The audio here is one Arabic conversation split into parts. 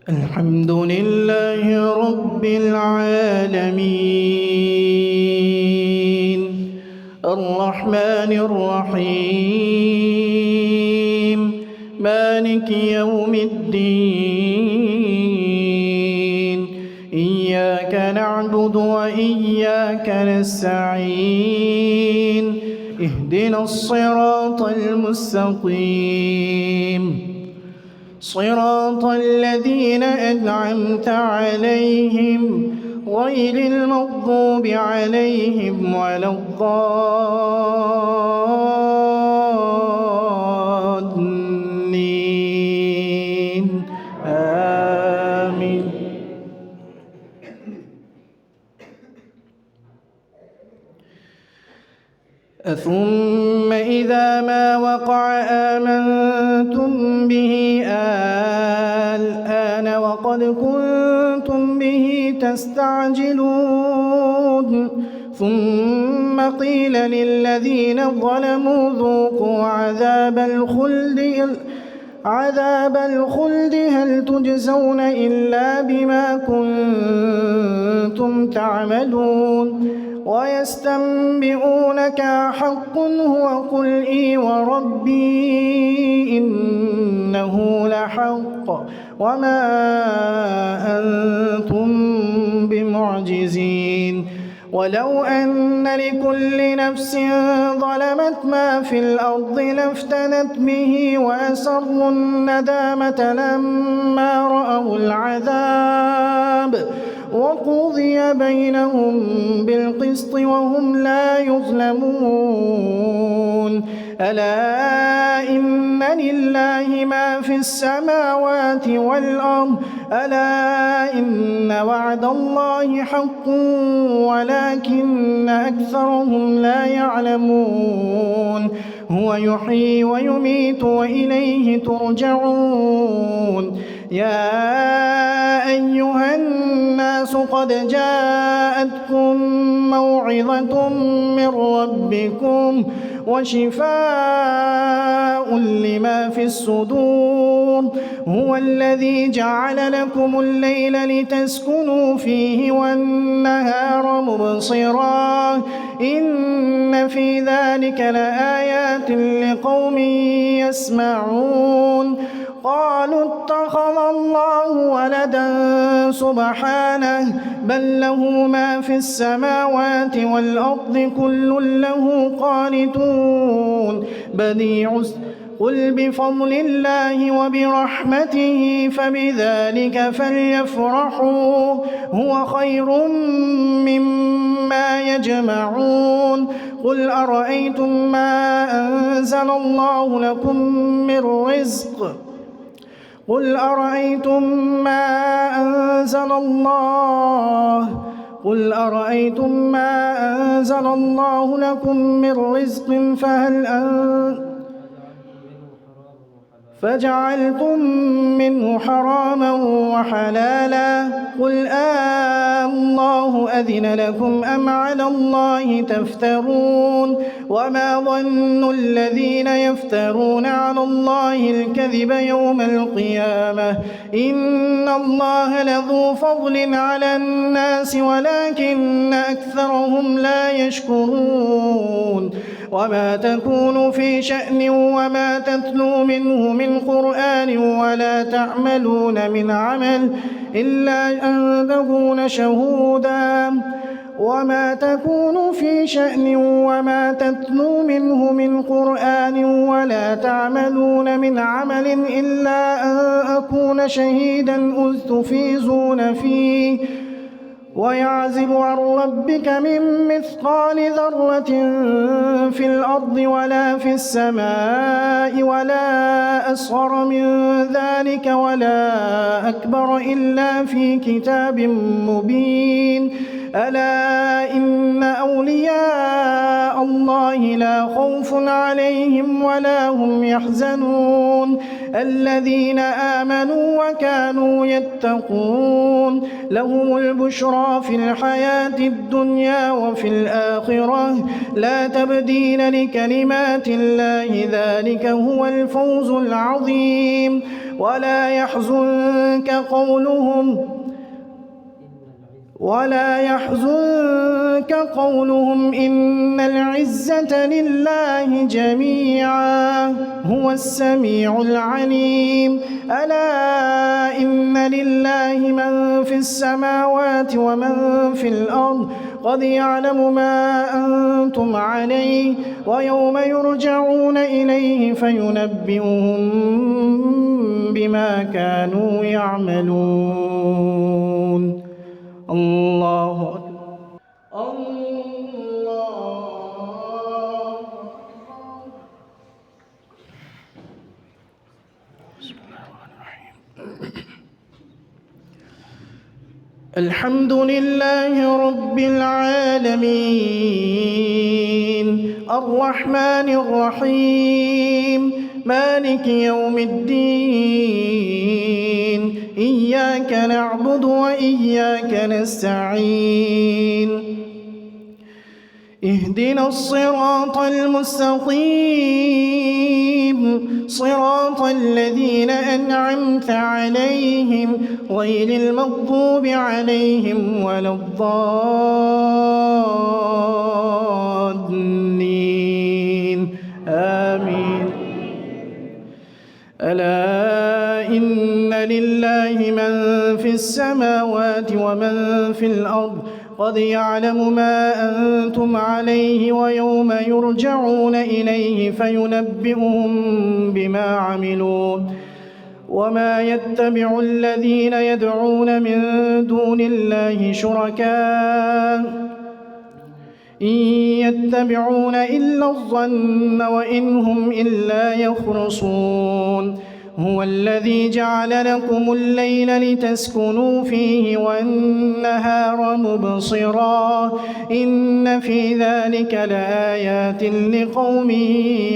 الحمد لله رب العالمين الرحمن الرحيم مالك يوم الدين إياك نعبد وإياك نستعين اهدنا الصراط المستقيم صراط الذين أنعمت عليهم غير المغضوب عليهم ولا الضالين آمين. ثم إذا ما وقع آمنتم به الآن وقد كنتم به تستعجلون ثم قيل للذين ظلموا ذوقوا عذاب الخلد هل تجزون إلا بما كنتم تعملون ويستنبئونك حق هو قل إي وربي إنه لحق وما أنتم بمعجزين ولو أن لكل نفس ظلمت ما في الأرض لافتدت به وأسروا الندامة لما رأوا العذاب وقضي بينهم بالقسط وهم لا يظلمون ألا إن لله ما في السماوات والأرض ألا إن وعد الله حق ولكن أكثرهم لا يعلمون هو يحيي ويميت وإليه ترجعون يا أيها الناس قد جاءتكم موعظة من ربكم وشفاء لما في الصدور هو الذي جعل لكم الليل لتسكنوا فيه والنهار مبصرا إن في ذلك لآيات لقوم يسمعون قالوا اتخذ الله ولدا سبحانه بل له ما في السماوات والأرض كل له قانتون قل بفضل الله وبرحمته فبذلك فليفرحوا هو خير مما يجمعون قل أرأيتم ما أنزل الله لكم من رزق قل أرأيتم ما أنزل الله لكم من رزق فجعلتم منه حراما وحلالا قل الله أذن لكم أم على الله تفترون وما ظن الذين يفترون على الله الكذب يوم القيامة إن الله لذو فضل على الناس ولكن أكثرهم لا يشكرون وما تكون في شأن وما تتلو منه من قرآن ولا تعملون من عمل إلا أن تكون شهودا وما تكون في شأن وما تتلو منه من قرآن ولا تعملون من عمل إلا أن أكون شهيدا إذ تفيضون فيه ويعزب عن ربك من مثقال ذرة في الأرض ولا في السماء ولا أصغر من ذلك ولا أكبر إلا في كتاب مبين ألا إن أولياء الله لا خوف عليهم ولا هم يحزنون الذين آمنوا وكانوا يتقون لهم البشرى في الحياة الدنيا وفي الآخرة لا تبديل لكلمات الله ذلك هو الفوز العظيم ولا يحزنك قولهم إن العزة لله جميعا هو السميع العليم ألا إن لله من في السماوات ومن في الأرض قد يعلم ما أنتم عليه ويوم يرجعون إليه فينبئهم بما كانوا يعملون. الله أكبر. بسم الله الرحمن الرحيم. الحمد لله رب العالمين الرحمن الرحيم مالك يوم الدين إياك نعبد وإياك نستعين اهدنا الصراط المستقيم صراط الذين أنعمت عليهم غير المغضوب عليهم ولا الضالين آمين. ألا إن لله من في السماوات ومن في الأرض قد يعلم ما أنتم عليه ويوم يرجعون إليه فينبئهم بما عملوا وما يتبع الذين يدعون من دون الله شركاء إن يتبعون إلا الظن وإن هم إلا يخرصون. هو الذي جعل لكم الليل لتسكنوا فيه والنهار مبصرا إن في ذلك لآيات لقوم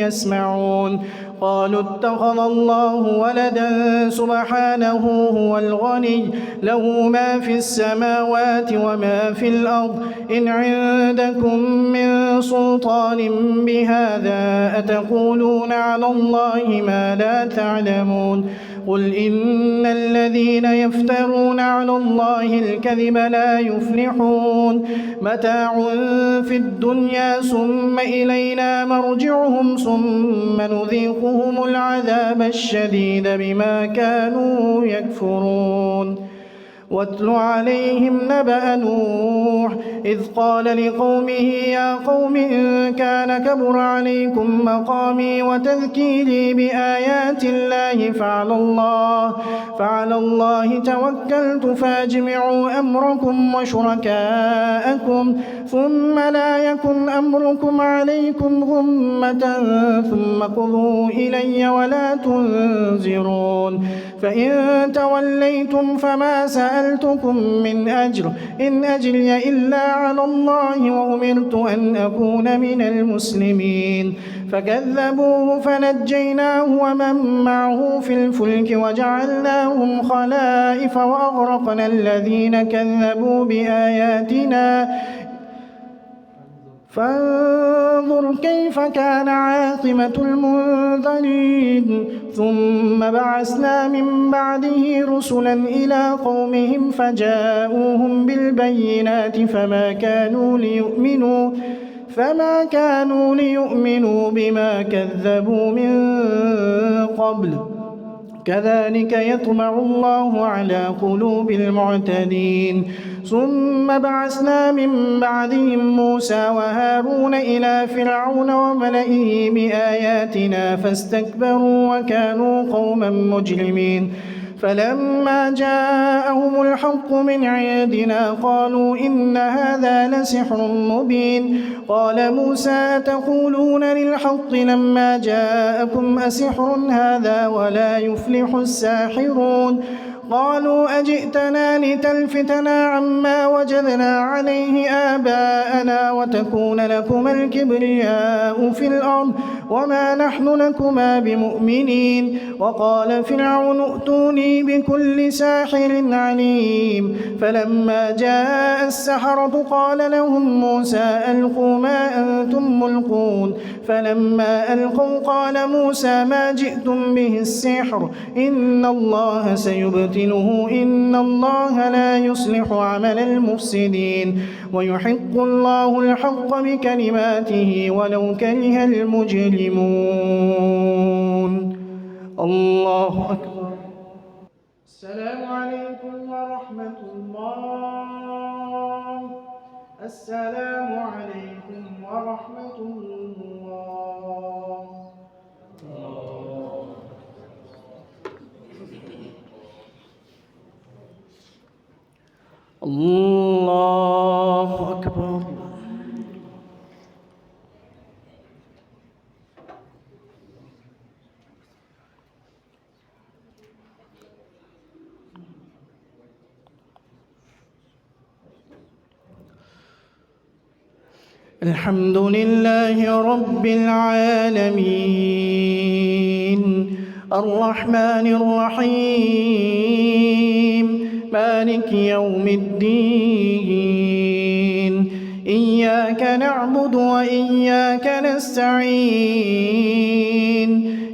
يسمعون. قالوا اتخذ الله ولدا سبحانه هو الغني له ما في السماوات وما في الأرض إن عندكم من سلطان بهذا أتقولون على الله ما لا تعلمون. قل إن الذين يفترون على الله الكذب لا يفلحون متاع في الدنيا ثم إلينا مرجعهم ثم نذيقهم العذاب الشديد بما كانوا يكفرون. واتل عليهم نبأ نوح إذ قال لقومه يا قوم إن كان كبر عليكم مقامي وتذكيري بآيات الله فعلى الله توكلت فاجمعوا أمركم وشركاءكم ثم لا يكن أمركم عليكم غمة ثم قضوا إلي ولا تنذرون. فإن توليتم فما سألتكم من أجر إن أجري إلا على الله وأمرت أن أكون من المسلمين. فكذبوه فنجيناه ومن معه في الفلك وجعلناهم خلائف وأغرقنا الذين كذبوا بآياتنا فانظر كيف كان عاقبة المنذرين. ثم بعثنا من بعده رسلا إلى قومهم فجاءوهم بالبينات فما كانوا ليؤمنوا بما كذبوا من قبل كذلك يطبع الله على قلوب المعتدين. ثم بعثنا من بعدهم موسى وهارون إلى فرعون وملئه بآياتنا فاستكبروا وكانوا قوما مجرمين. فلما جاءهم الحق من عندنا قالوا إن هذا لسحر مبين. قال موسى تقولون للحق لما جاءكم أسحر هذا ولا يفلح الساحرون. قالوا أجئتنا لتلفتنا عما وجدنا عليه آباءنا وتكون لكما الكبرياء في الأرض وما نحن لكما بمؤمنين وقال فرعون ائتوني بكل ساحر عليم فلما جاء السحرة قال لهم موسى ألقوا ما أنتم ملقون فلما ألقوا قال موسى ما جئتم به السحر إن الله سيبطله إن الله لا يصلح عمل المفسدين ويحق الله الحق بكلماته ولو كره المجرمون. الله أكبر. السلام عليكم ورحمة الله. السلام عليكم ورحمة الله. الله أكبر. الحمد لله رب العالمين الرحمن الرحيم مالك يوم الدين إياك نعبد وإياك نستعين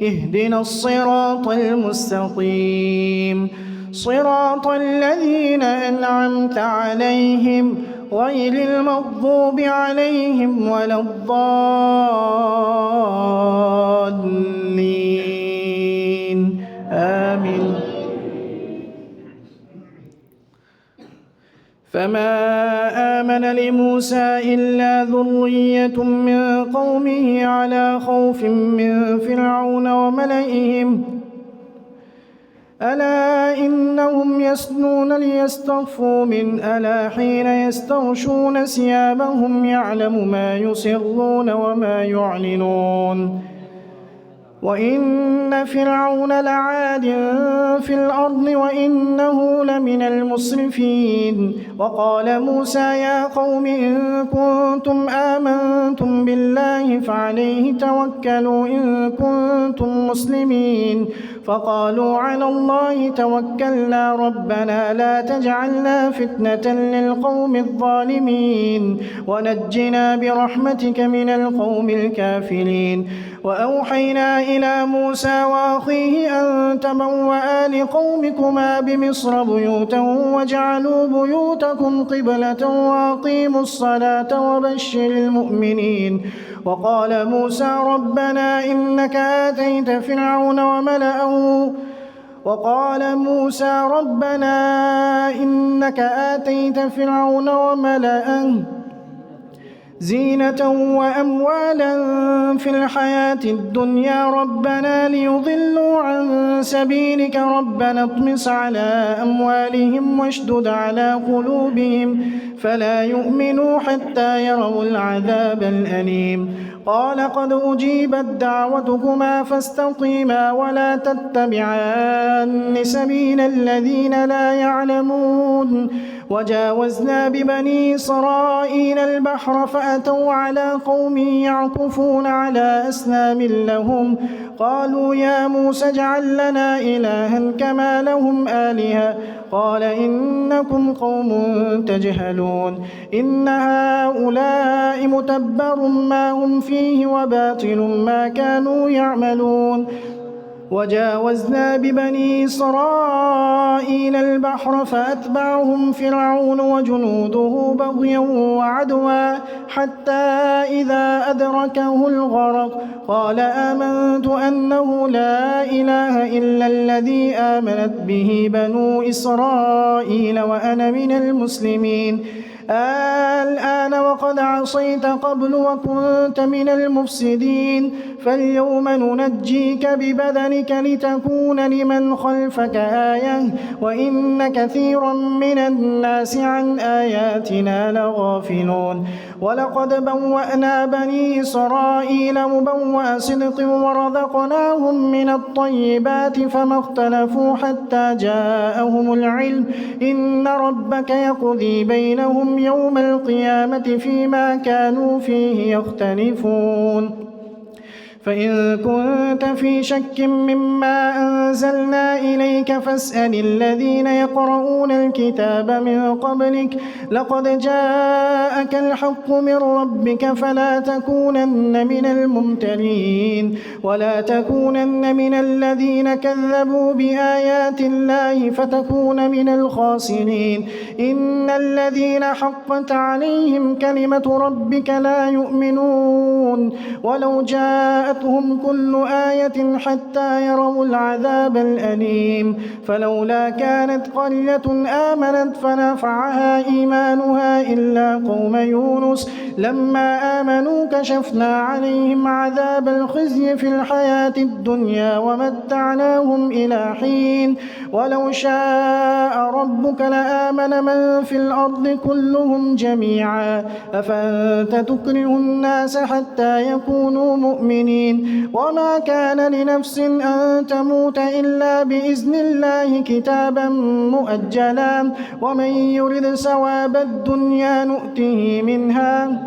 اهدنا الصراط المستقيم صراط الذين أنعمت عليهم غير المغضوب عليهم ولا الضالين آمين. فما آمن لموسى إلا ذرية من قومه على خوف من فرعون وملئهم ألا إنهم يسنون ليستخفوا من ألا حين يستغشون ثيابهم يعلم ما يسرون وما يعلنون وإن فرعون لعاد في الأرض وإنه لمن المسرفين وقال موسى يا قوم إن كنتم آمنتم بالله فعليه توكلوا إن كنتم مسلمين فقالوا على الله توكلنا ربنا لا تجعلنا فتنة للقوم الظالمين ونجنا برحمتك من القوم الكافرين وأوحينا إلى موسى وأخيه أن تبوأ لقومكما بمصر بيوتا وجعلوا بيوتكم قبلة وأقيموا الصلاة وبشر المؤمنين وقال موسى ربنا إنك آتيت فرعون وملأه زينة وأموالا في الحياة الدنيا ربنا ليضلوا عن سبيلك ربنا اطمس على أموالهم واشدد على قلوبهم فلا يؤمنوا حتى يروا العذاب الأليم قال قد أجيبت دعوتكما فاستقيما ولا تتبعان سبيل الذين لا يعلمون وجاوزنا ببني إسرائيل البحر فأتوا على قوم يعكفون على أصنام لهم قالوا يا موسى اجعل لنا إلها كما لهم آلهة قال إنكم قوم تجهلون إن هؤلاء متبر ما هم فيه وباطل ما كانوا يعملون وجاوزنا ببني إسرائيل البحر فأتبعهم فرعون وجنوده بغيا وعدوا حتى إذا أدركه الغرق قال آمنت أنه لا إله إلا الذي آمنت به بنو إسرائيل وأنا من المسلمين الآن وقد عصيت قبل وكنت من المفسدين فاليوم ننجيك ببدنك لتكون لمن خلفك آية وإن كثيرا من الناس عن آياتنا لغافلون ولقد بوأنا بني إسرائيل مبوأ صدق ورزقناهم من الطيبات فما اختلفوا حتى جاءهم العلم إن ربك يقضي بينهم يوم القيامة فيما كانوا فيه يختلفون فإن كنت في شك مما أنزلنا إليك فاسأل الذين يقرؤون الكتاب من قبلك لقد جاءك الحق من ربك فلا تكونن من الممترين ولا تكونن من الذين كذبوا بآيات الله فتكون من الخاسرين. إن الذين حقت عليهم كلمة ربك لا يؤمنون ولو جاءتهم كل آية حتى يروا العذاب الأليم. فلولا كانت قرية آمنت فنفعها إيمانها إلا قوم يونس لما آمنوا كشفنا عليهم عذاب الخزي في الحياة الدنيا ومتعناهم إلى حين. ولو شاء ربك لآمن من في الأرض كلهم جميعا أفأنت تكره الناس حتى يكونوا مؤمنين. وما كان لنفس أن تموت إلا بإذن الله كتابا مؤجلا ومن يرد ثواب الدنيا نؤته منها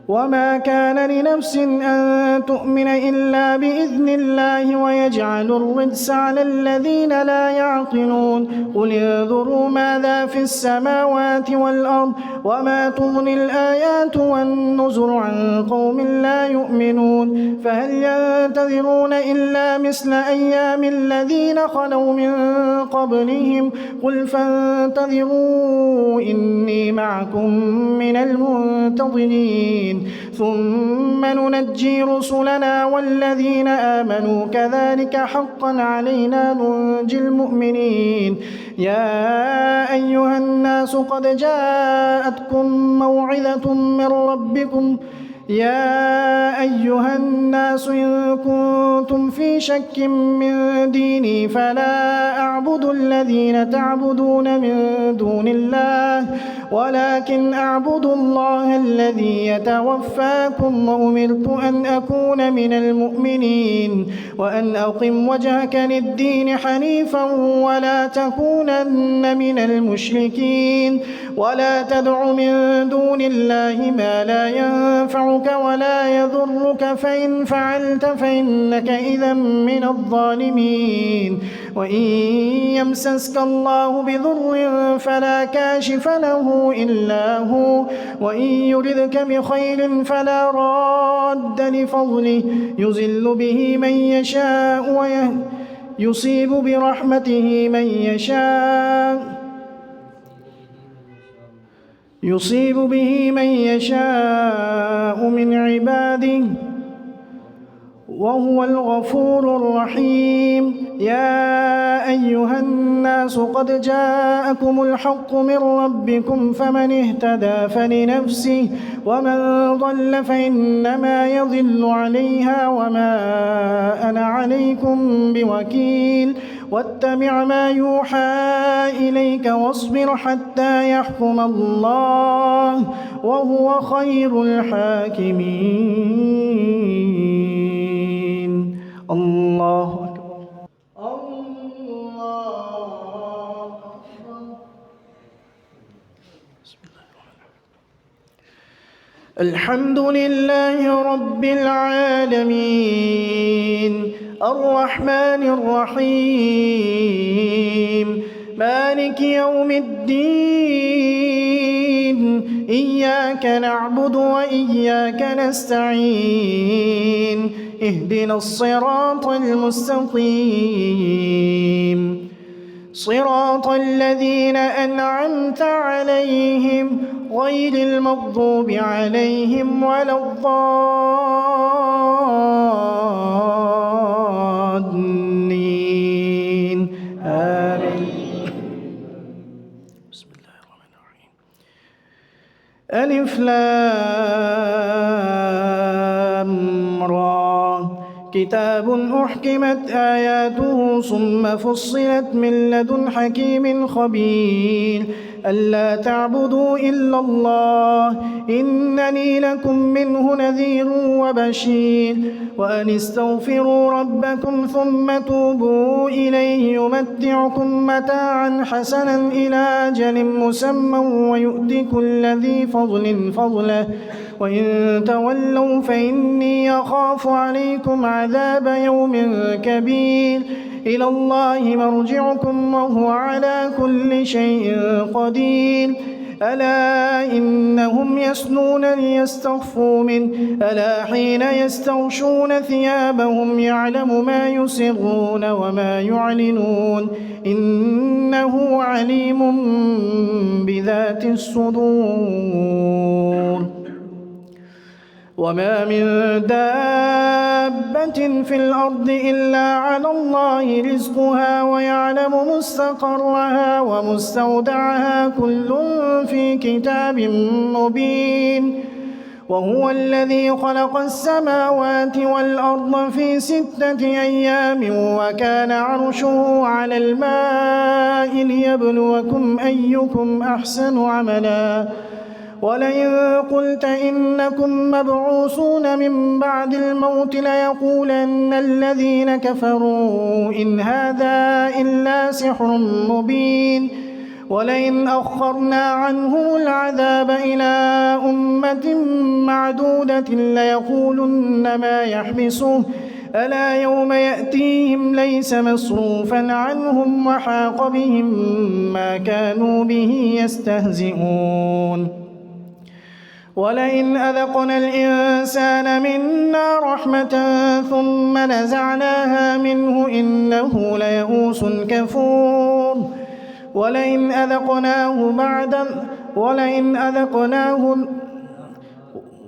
وما كان لنفس أن تؤمن إلا بإذن الله ويجعل الرجس على الذين لا يعقلون. قل انظروا ماذا في السماوات والأرض وما تغني الآيات والنذر عن قوم لا يؤمنون. فهل ينتظرون إلا مثل أيام الذين خلوا من قبلهم قل فانتظروا إني معكم من المنتظرين ثم ننجي رسلنا والذين آمنوا كذلك حقا علينا ننجي المؤمنين. يا أيها الناس قد جاءتكم موعظة من ربكم يا أيها الناس إن كنتم في شك من ديني فلا أعبد الذين تعبدون من دون الله ولكن أعبد الله الذي يتوفاكم وأمرت أن أكون من المؤمنين وأن أقم وجهك للدين حنيفا ولا تكونن من المشركين ولا تدع من دون الله ما لا ينفعك ولا يضرك فإن فعلت فإنك إذا من الظالمين. وإن يمسسك الله بضر فلا كاشف له إلا هو وإن يردك بخير فلا راد لفضله يضل به من يشاء ويصيب برحمته من يشاء يصيب به من يشاء من عباده وهو الغفور الرحيم. يا أيها الناس قد جاءكم الحق من ربكم فمن اهتدى فلنفسه ومن ضل فإنما يضل عليها وما أنا عليكم بوكيل. واتبع ما يوحى إليك واصبر حتى يحكم الله وهو خير الحاكمين. الله أكبر. الله أكبر. بسم الله الرحمن الرحيم. الحمد لله رب العالمين الرحمن الرحيم مالك يوم الدين إياك نعبد وإياك نستعين اهدنا الصراط المستقيم صراط الذين أنعمت عليهم غير المغضوب عليهم ولا الضالين آمين. بسم الله الرحمن الرحيم. ألف لام را كتاب أحكمت آياته ثم فصلت من لدن حكيم خبير ألا تعبدوا إلا الله إنني لكم منه نذير وبشير وأن استغفروا ربكم ثم توبوا إليه يمتعكم متاعا حسنا إلى أجل مسمى ويؤت كل ذي فضل فضله وإن تولوا فإني أخاف عليكم عذاب يوم كبير إلى الله مرجعكم وهو على كل شيء قدير ألا إنهم يسنون ليستخفوا منه ألا حين يستغشون ثيابهم يعلم ما يسرون وما يعلنون إنه عليم بذات الصدور وما من دابة في الأرض إلا على الله رزقها ويعلم مستقرها ومستودعها كل في كتاب مبين وهو الذي خلق السماوات والأرض في 6 أيام وكان عرشه على الماء ليبلوكم أيكم أحسن عملا ولئن قلت إنكم مبعوثون من بعد الموت ليقولن الذين كفروا إن هذا إلا سحر مبين ولئن أخرنا عنهم العذاب إلى أمة معدودة ليقولن ما يحبسه ألا يوم يأتيهم ليس مصروفا عنهم وحاق بهم ما كانوا به يستهزئون ولئن أذقنا الإنسان منا رحمة ثم نزعناها منه إنه ليئوس كفور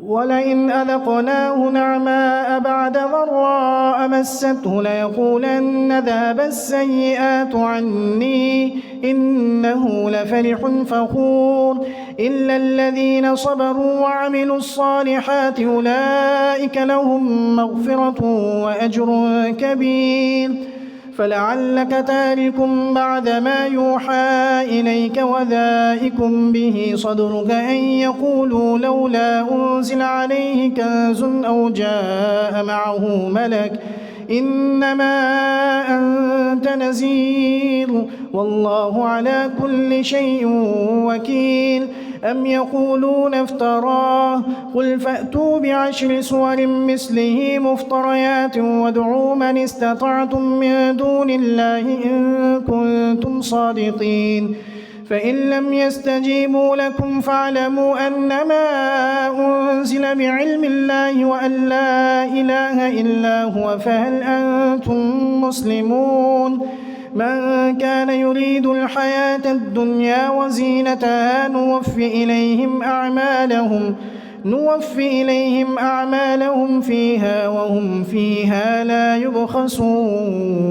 ولئن أذقناه نعماء بعد ضراء مسته ليقولن ذهب السيئات عني إنه لفرح فخور إلا الذين صبروا وعملوا الصالحات أولئك لهم مغفرة وأجر كبير فلعلك تارك بعد ما يوحى إليك وذائك به صدرك أن يقولوا لولا أنزل عليه كنز أو جاء معه ملك إنما أنت نذير والله على كل شيء وكيل أم يقولون افتراه قل فأتوا بعشر سور مثله مفتريات وادعوا من استطعتم من دون الله إن كنتم صادقين فإن لم يستجيبوا لكم فاعلموا أنما أنزل بعلم الله وأن لا إله إلا هو فهل أنتم مسلمون من كان يريد الحياة الدنيا وزينتها نوفي إليهم أعمالهم فيها وهم فيها لا يبخسون